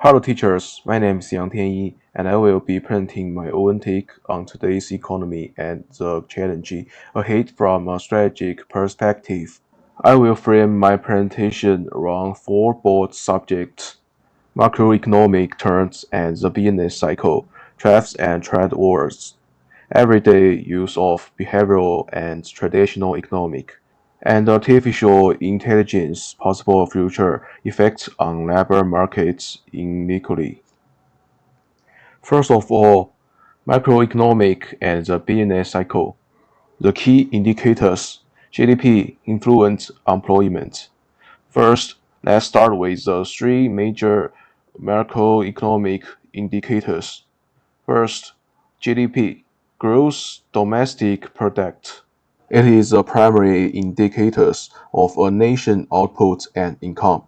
Hello teachers, my name is TIANYI and I will be presenting my own take on today's economy and the challenge ahead from a strategic perspective. I will frame my presentation around four broad subjects: macroeconomic trends and the business cycle, trends and trade wars, everyday use of behavioral and traditional economic, and artificial intelligence possible future effects on labor markets inequality. First of all, macroeconomic and the business cycle. The key indicators: GDP influence employment. First, let's start with the three major macroeconomic indicators. First, GDP, gross domestic product. It is a primary indicator of a nation's output and income,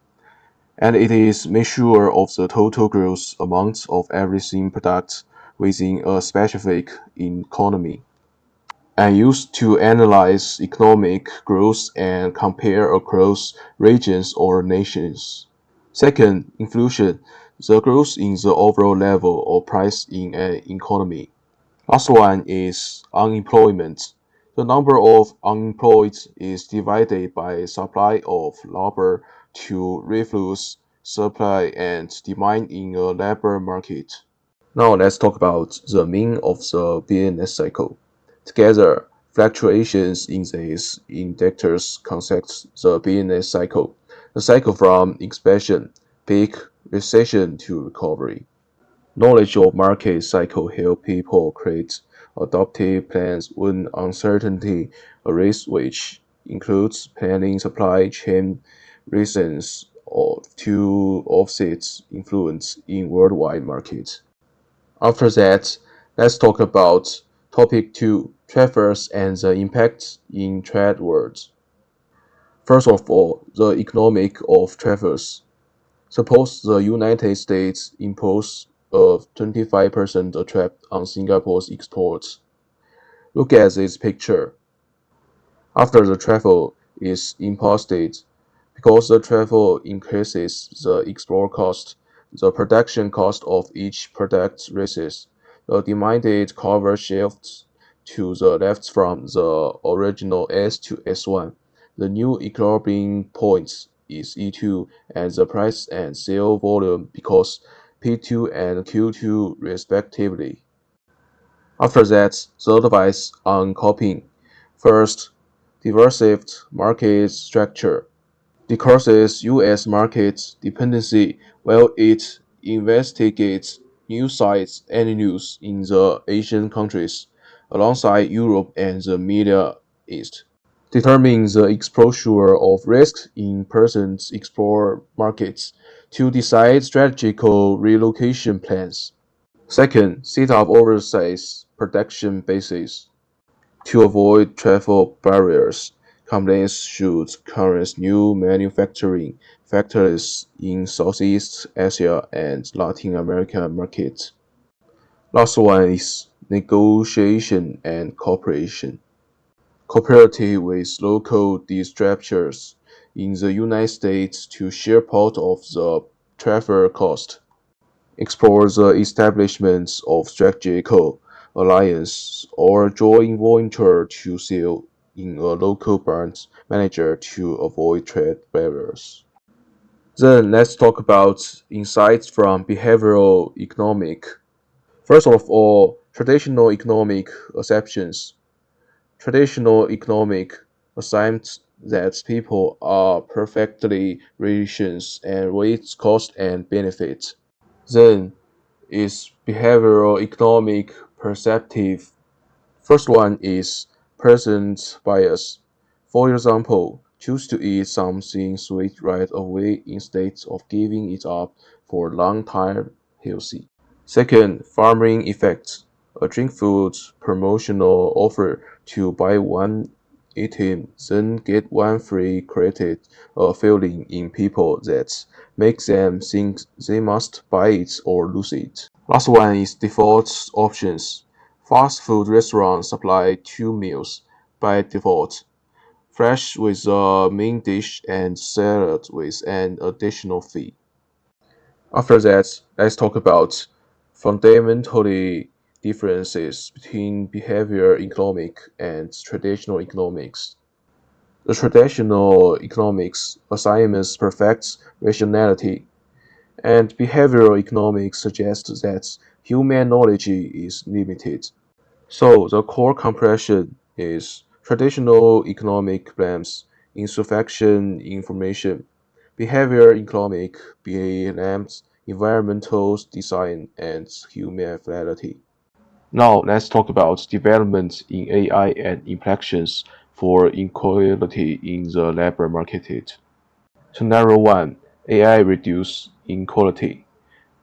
and it is measure of the total gross amount of everything product within a specific economy, and used to analyze economic growth and compare across regions or nations. Second, inflation, the growth in the overall level of price in an economy. Last one is unemployment. The number of unemployed is divided by supply of labor to reflux supply and demand in a labor market. Now let's talk about the mean of the business cycle. Together, fluctuations in these indicators concept the business cycle, the cycle from expansion, peak, recession to recovery. Knowledge of market cycle help people create adaptive plans when uncertainty arises, which includes planning supply chain reasons or to offset influence in worldwide markets. After that, let's talk about topic 2, tariffs and the impact in trade wars. First of all, the economic of tariffs. Suppose the United States imposes a 25% tariff on Singapore's exports. Look at this picture. After the tariff is imposed, because the tariff increases the export cost, the production cost of each product rises. The demanded cover shifts to the left from the original S to S1. The new equilibrium point is E2 and the price and sale volume because P2 and Q2 respectively. After that, the advice on copying. First, diversified market structure decreases U.S. market dependency while it investigates new sites and news in the Asian countries alongside Europe and the Middle East. Determine the exposure of risks in persons export markets to decide strategical relocation plans. Second, set up oversized production bases. To avoid travel barriers, companies should create new manufacturing factories in Southeast Asia and Latin American markets. Last one is negotiation and cooperation. Cooperative with local distributors in the United States to share part of the travel cost. Explore the establishment of strategic alliance or joint venture to sell in a local brand manager to avoid trade barriers. Then let's talk about insights from behavioral economic. First of all, traditional economic assumptions. Traditional economic assumes that people are perfectly rations and weighs cost and benefits. Then is behavioral economic perceptive. First one is present bias. For example, choose to eat something sweet right away instead of giving it up for a long time healthy. Second, farming effect. A drink food promotional offer to buy one item, then get one free created a feeling in people that makes them think they must buy it or lose it. Last one is default options. Fast food restaurants supply two meals by default: fresh with a main dish and salad with an additional fee. After that, let's talk about fundamentally differences between behavioral economic and traditional economics. The traditional economics assignments perfects rationality, and behavioral economics suggests that human knowledge is limited. So the core compression is traditional economic blames insufficient information. Behavioral economic blames environmental design and human fatality. Now let's talk about developments in AI and implications for inequality in the labor market. Scenario 1. AI reduce inequality.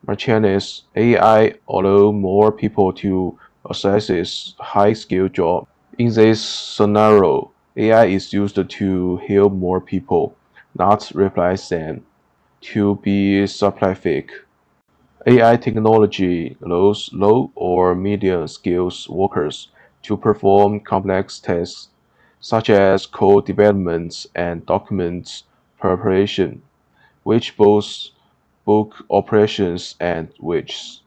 Martinez AI allow more people to access high-skilled jobs. In this scenario, AI is used to help more people, not replace them, to be specific. AI technology allows low or medium skills workers to perform complex tasks such as code development and document preparation, which both book operations and wages.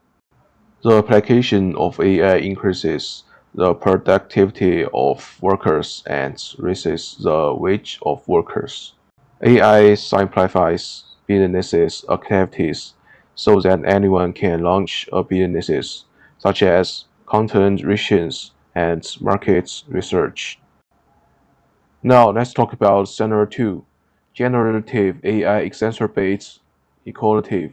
The application of AI increases the productivity of workers and raises the wage of workers. AI simplifies business activities so that anyone can launch a business, such as content research and market research. Now let's talk about scenario 2. Generative AI exacerbates equality.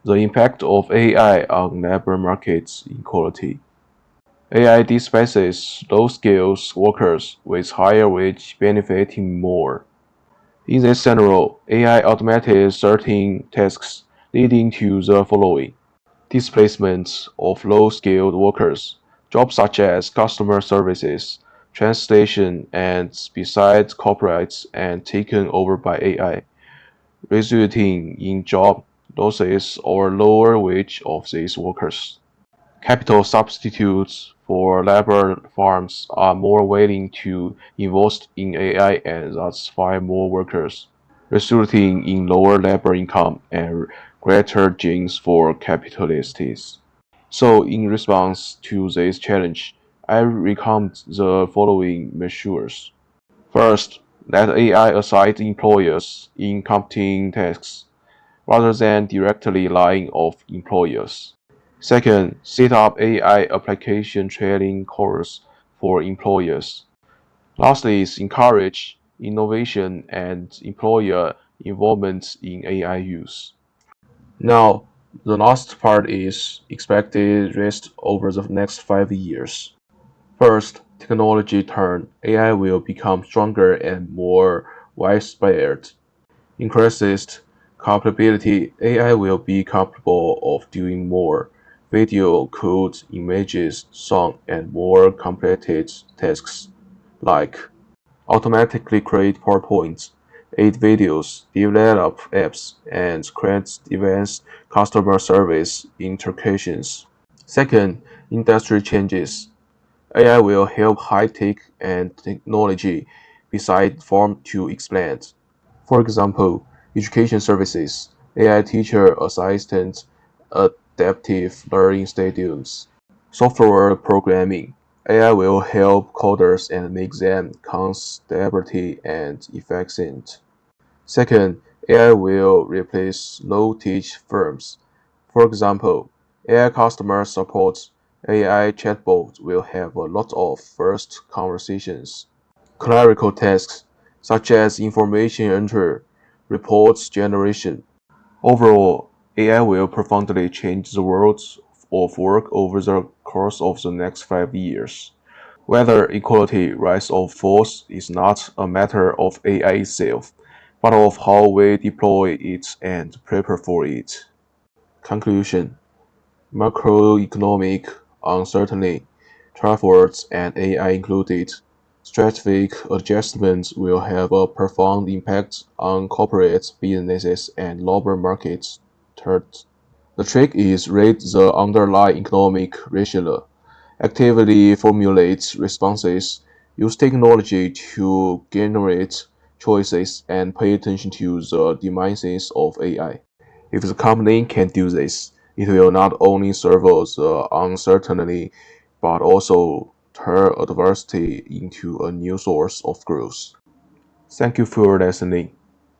The impact of AI on labor market equality. AI displaces low-skilled workers with higher wage benefiting more. In this scenario, AI automated certain tasks, leading to the following: displacement of low-skilled workers, jobs such as customer services, translation, and besides corporates and taken over by AI, resulting in job losses or lower wage of these workers. Capital substitutes for labor firms are more willing to invest in AI and thus fire more workers, resulting in lower labor income and greater gains for capitalists. So, in response to this challenge, I recommend the following measures. First, let AI assist employers in completing tasks rather than directly relying on employers. Second, set up AI application training course for employers. Lastly, is encourage innovation and employer involvement in AI use. Now, the last part is expected risk over the next 5 years. First, technology turn. AI will become stronger and more widespread. Increased capability, AI will be capable of doing more video, code, images, song, and more complex tasks, like automatically create PowerPoints, edit videos, develop apps, and create advanced customer service interactions. Second, industry changes. AI will help high-tech and technology beside form to expand. For example, education services, AI teacher assistants, adaptive learning stadiums, software programming. AI will help coders and make them constability and efficient. Second, AI will replace low-tech firms. For example, AI customer support, AI chatbot will have a lot of first conversations. Clerical tasks, such as information entry, reports generation. Overall, AI will profoundly change the world of work over the course of the next 5 years. Whether equality rise or falls is not a matter of AI itself, but of how we deploy it and prepare for it. Conclusion: macroeconomic uncertainty, tariffs and AI included, strategic adjustments will have a profound impact on corporate businesses and labor markets. Third, the trick is read the underlying economic rationale, actively formulate responses, use technology to generate choices, and pay attention to the demands of AI. If the company can do this, it will not only serve as uncertainty, but also turn adversity into a new source of growth. Thank you for listening.